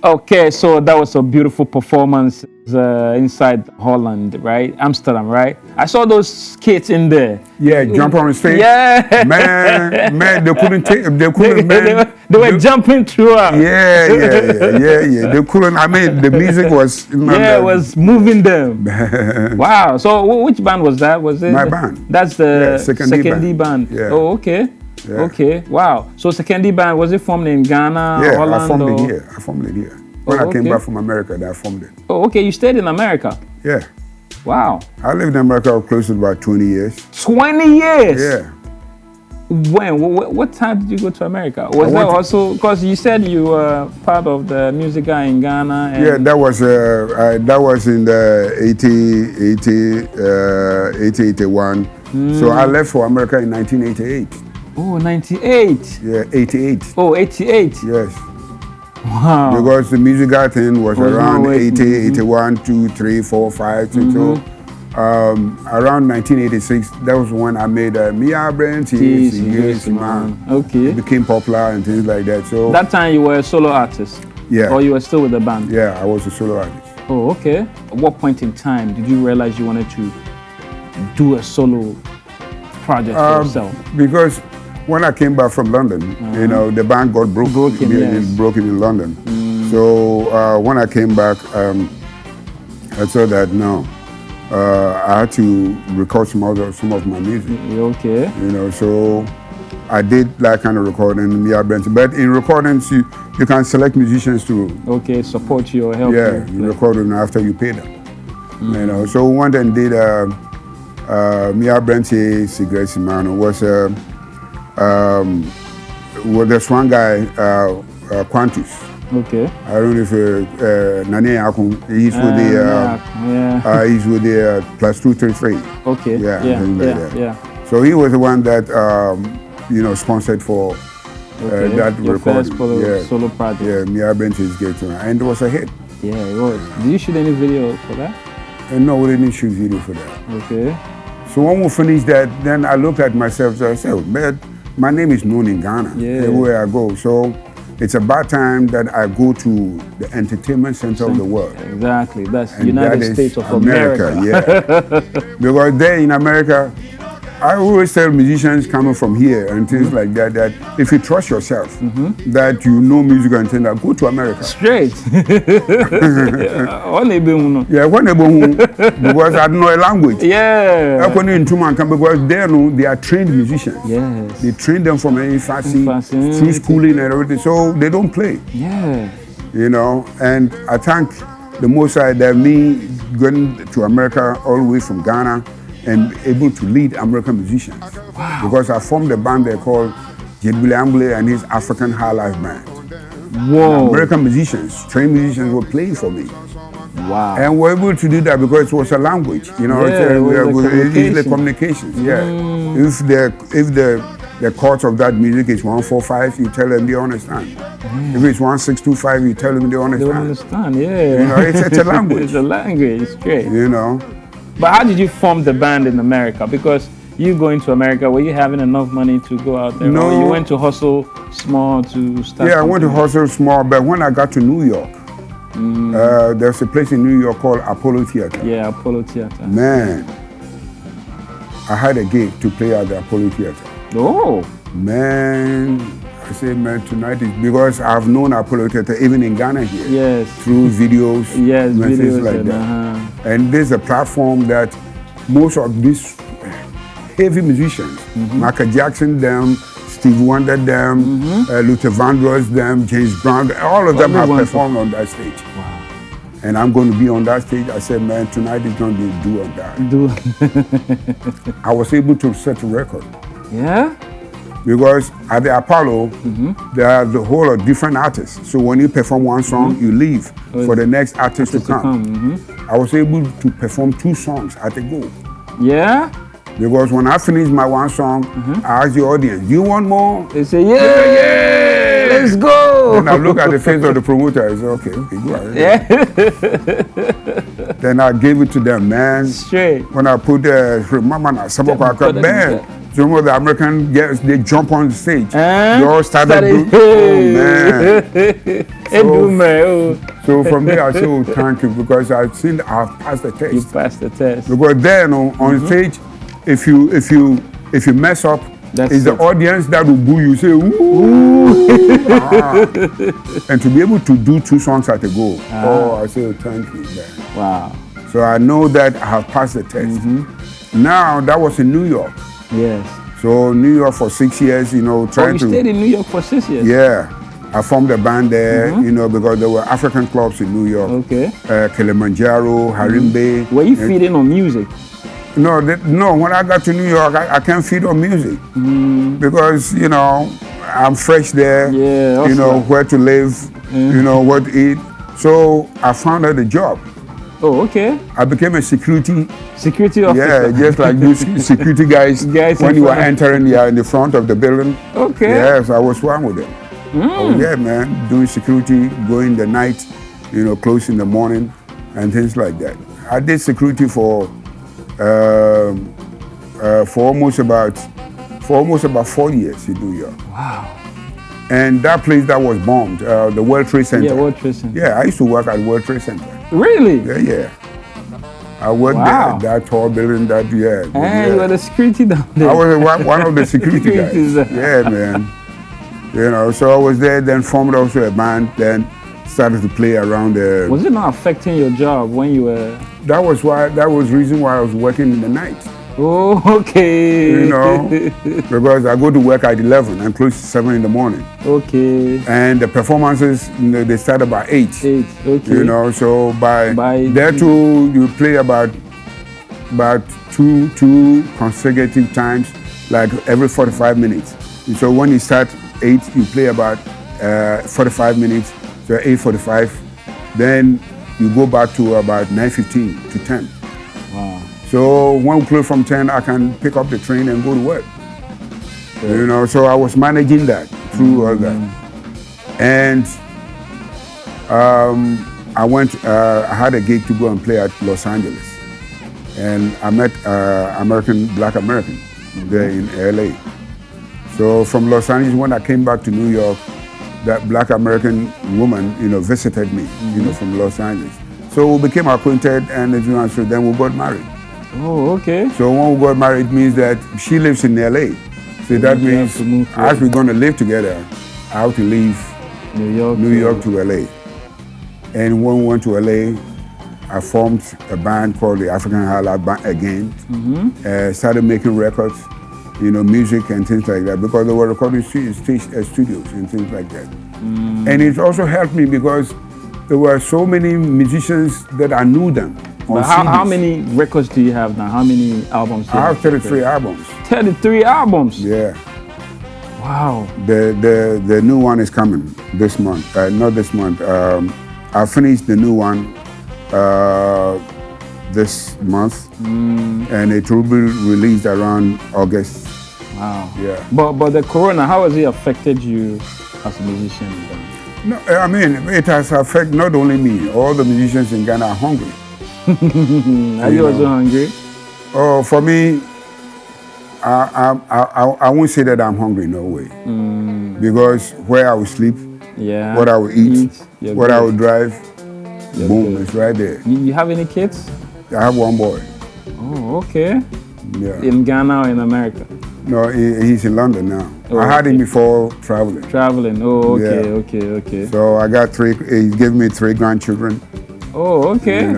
Okay, so that was a beautiful performance inside Holland, right? Amsterdam, right? I saw those kids in there. Yeah, jump on the stage. Yeah, man, they couldn't take, they couldn't, man. They were jumping throughout. Yeah. They couldn't. I mean, the music was. Yeah, it was moving them. Wow. So, which band was that? Was it my band? That's the Sekendi band. Yeah. Oh, okay. Yeah. Okay. Wow. So Sekendi band, was it formed in Ghana, yeah, Holland? I formed it here. I formed it here. When I came back from America, I formed it. Oh, okay. You stayed in America? Yeah. Wow. I lived in America close to about 20 years. 20 years? Yeah. When? What time did you go to America? Was that also, because you said you were part of the music guy in Ghana? And yeah, that was in the 81. So I left for America in 1988. Oh, 98? Yeah, 88. Oh, 88? Yes. Wow. Because the music guy thing was around 80, 81, 2, 3, 4, 5, 6, so around 1986, that was when I made Mia Branty, man. Okay. It became popular and things like that. So that time you were a solo artist? Yeah. Or you were still with the band? Yeah, I was a solo artist. Oh, okay. At what point in time did you realize you wanted to do a solo project for yourself? Because when I came back from London, you know, the band got broken in London. So when I came back, I saw that I had to record some of my music. Okay. You know, so I did that kind of recording. But in recordings, you can select musicians to support you or help you. Yeah, you record them after you pay them. You know, so we went and did Mia Brenti Cigarette Simano was there's one guy, Quantus. Okay. I don't know if Nane Akun, he's with the plus 233. Okay. Yeah. So he was the one that sponsored for that your recording. First solo project. Yeah, Mia Brenti's Gate, and it was a hit. Yeah, it was. Did you shoot any video for that? No, we didn't shoot video for that. Okay. So when we finished that, then I looked at myself and I said, man, my name is known in Ghana, everywhere I go. So it's about time that I go to the entertainment center of the world. Exactly, that's United States of America. Yeah. Because there in America, I always tell musicians coming from here and things like that, that if you trust yourself, that you know music and things, go to America. Straight. Because I don't know a language. Yeah. Because there, they are trained musicians. Yes. They train them from infancy through schooling and everything, so they don't play. Yeah. You know, and I thank the Most High that me going to America all the way from Ghana and able to lead American musicians. Wow. Because I formed a band they called GYEDU-BLAY and his African High Life Band. Whoa. American musicians, trained musicians were playing for me. Wow. And we're able to do that because it was a language, you know, it's the communications. Yeah. If the chords of that music is 145, you tell them they understand. If it's 1625, you tell them they understand. They understand, yeah. You know, it's a language. It's a language, it's great. You know. But how did you form the band in America? Because you going to America, were you having enough money to go out there? No. Or you went to hustle small to start? Yeah, I went to hustle small, but when I got to New York, there's a place in New York called Apollo Theater. Yeah, Apollo Theater. Man, I had a gig to play at the Apollo Theater. Oh. Man, I said, man, tonight is because I've known Apollo Theater even in Ghana here. Yes. Through videos. Yes, videos like that. And there's a platform that most of these heavy musicians, Michael Jackson, them, Steve Wonder, them, Luther Vandross, them, James Brown, all of them have performed on that stage. Wow. And I'm going to be on that stage. I said, man, tonight is going to be do or die. I was able to set a record. Yeah? Because at the Apollo, there are the whole of different artists. So when you perform one song, you leave for the next artist to come. I was able to perform 2 songs at a go. Yeah? Because when I finish my one song, I ask the audience, do you want more? They say, yeah, let's go. And I look at the face of the promoter, I say, okay, go ahead. Yeah. Then I gave it to them, man. Straight. When I put the Mama Sabokaka band, some of the American girls, they jump on the stage. They all started doing, oh man. So from there I say, oh, thank you, because I've passed the test. You passed the test. Because then on stage, if you mess up, it's the audience that will boo you, say, ooh. And to be able to do 2 songs at a go, I say, oh, thank you, man. Wow. So I know that I have passed the test. Now, that was in New York. Yes. So New York for 6 years, trying to... You stayed in New York for 6 years? Yeah. I formed a band there, because there were African clubs in New York. Okay. Kilimanjaro, Harimbe. Were you feeding on music? No, when I got to New York, I can't feed on music. Because, I'm fresh there, where to live, what to eat. So I found out a job. Oh, okay. I became a security officer. Yeah, just like those security guys when you were entering in the front of the building. Okay. Yes, I was one with them. Oh yeah, man, doing security, going the night, close in the morning, and things like that. I did security for almost about 4 years in New York. Wow. And that place that was bombed, the World Trade Center. Yeah, World Trade Center. Yeah, I used to work at World Trade Center. Really? Yeah. I worked there, that tall building, that, you were the security down there. I was one of the security guys. Yeah, man. So I was there, then formed also a band, then started to play around there. Was it not affecting your job when you were... That was the reason why I was working in the night. Oh, okay. Because I go to work at 11 and close at 7 in the morning. Okay. And the performances, they start about 8. 8, okay. So by there too, you play about two consecutive times, like every 45 minutes. And so when you start 8, you play about 45 minutes, so 8:45. Then you go back to about 9:15 to 10. Wow. So when we close from 10, I can pick up the train and go to work. Okay. So I was managing that through all that. And I had a gig to go and play at Los Angeles. And I met Black American there in LA. So from Los Angeles, when I came back to New York, that Black American woman, visited me, from Los Angeles. So we became acquainted, and so then we got married. Oh, okay. So when we got married, means that she lives in LA. So that means as we're going to live together, I have to leave New York to LA. And when we went to LA, I formed a band called the African Highlight Band again. Started making records, music and things like that, because they were recording studios and things like that. And it also helped me because there were so many musicians that I knew them. But how many records do you have now? How many albums do you have? I have 33 albums. 33 albums? Yeah. Wow. The new one is coming this month. Not this month. I finished the new one this month, and it will be released around August. Wow. Yeah. But the corona, how has it affected you as a musician? No, I mean, it has affected not only me. All the musicians in Ghana are hungry. Are you also hungry? Oh, for me, I won't say that I'm hungry, no way. Because where I will sleep, what I will eat, what I will drive, boom, it's right there. You have any kids? I have one boy. Oh, okay. Yeah. In Ghana or in America? No, he's in London now. Oh, I had him before traveling. Traveling, oh, okay, okay. So I got he gave me 3 grandchildren. Oh, okay.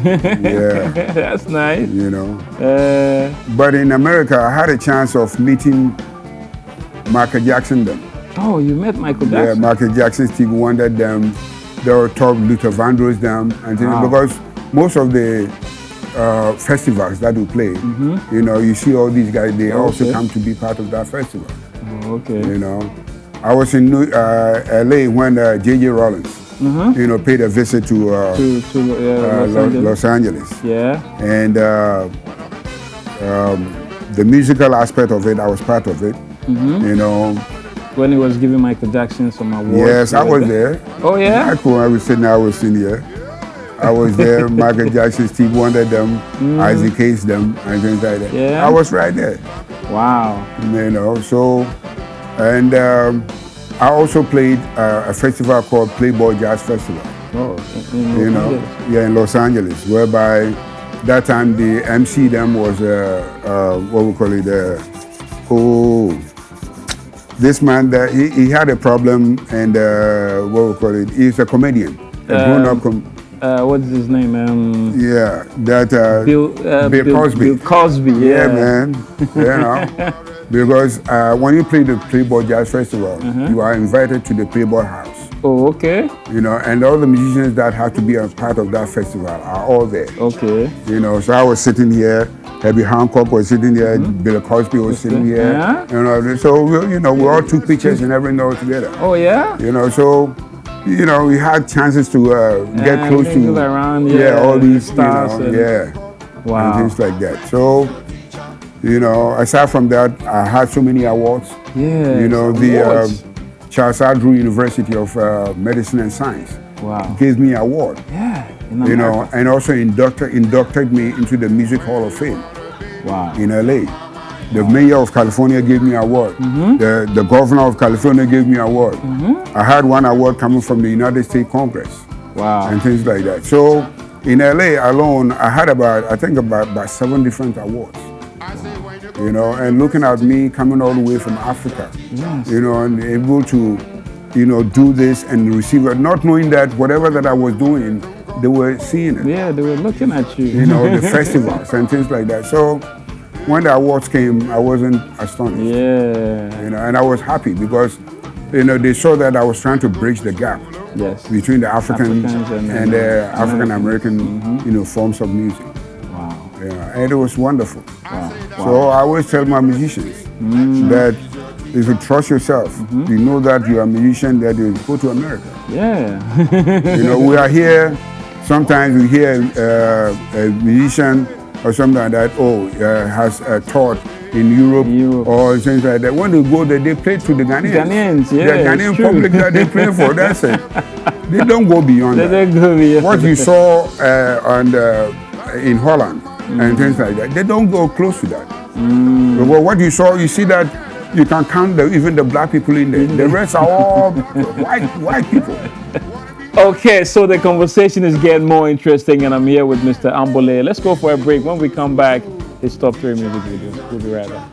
Yeah. That's nice. But in America, I had a chance of meeting Michael Jackson them. Oh, you met Michael Jackson? Yeah, Michael Jackson, Stevie Wonder them. They were top Luther Vandross them. And because most of the festivals that we play, you see all these guys, they also come to be part of that festival. Oh, okay. I was in LA when J.J. Rollins, paid a visit to Los Angeles. Yeah. And the musical aspect of it, I was part of it. When he was giving Michael Jackson some awards. Yes, I was there. Oh, yeah? I was sitting here. I was there, Michael Jackson, Steve Wonder them, Isaac Hayes them, and things like that. Yeah. I was right there. Wow. You know, so, and I also played a festival called Playboy Jazz Festival. Oh, You know, yeah, in Los Angeles, whereby that time the MC them was what we call it, this man that he had a problem, and what we call it, he's a comedian, a grown-up what's his name? yeah, that Bill Cosby. Bill Cosby, Yeah, man. You know, because when you play the Playboy Jazz Festival, you are invited to the Playboy House. Oh, okay. You know, and all the musicians that have to be a part of that festival are all there. Okay. You know, so I was sitting here, Herbie Hancock was sitting here, Bill Cosby was sitting here. Yeah. You know, so you know, we all took pictures and everything all together. Oh, yeah? You know, so you know, we had chances to get close to around, all these stars, you know, wow, and things like that. So, you know, aside from that, I had so many awards. Yeah. You know, the Charles Andrew University of Medicine and Science gave me an award. Yeah. You know, and also inducted me into the Music Hall of Fame. Wow. In LA. The mayor of California gave me an award. The governor of California gave me an award. I had one award coming from the United States Congress. Wow. And things like that. So in LA alone, I had about 7 different awards. You know, and looking at me coming all the way from Africa, you know, and able to, you know, do this and receive it, not knowing that whatever that I was doing, they were seeing it. Yeah, they were looking at you. You know, the festivals and things like that. So when the awards came, I wasn't astonished. Yeah. You know, and I was happy because, you know, they saw that I was trying to bridge the gap between the Africans and the African American, you know, forms of music. Wow. Yeah, and it was wonderful. Wow. So I always tell my musicians that if you trust yourself, you know that you are a musician, that you go to America. Yeah. You know, we are here, sometimes we hear a musician or something like that, has taught in Europe or things like that. When they go there, they play to the Ghanaians. Yeah, the Ghanaian public that they play for, that's it. They don't go beyond that. Don't go beyond. What you saw in Holland and things like that, they don't go close to that. But what you saw, you see that you can count even the black people in there. The rest are all white people. Okay, so the conversation is getting more interesting, and I'm here with Mr. AMOLLEY. Let's go for a break. When we come back, it's Top 3 Music Video. We'll be right back.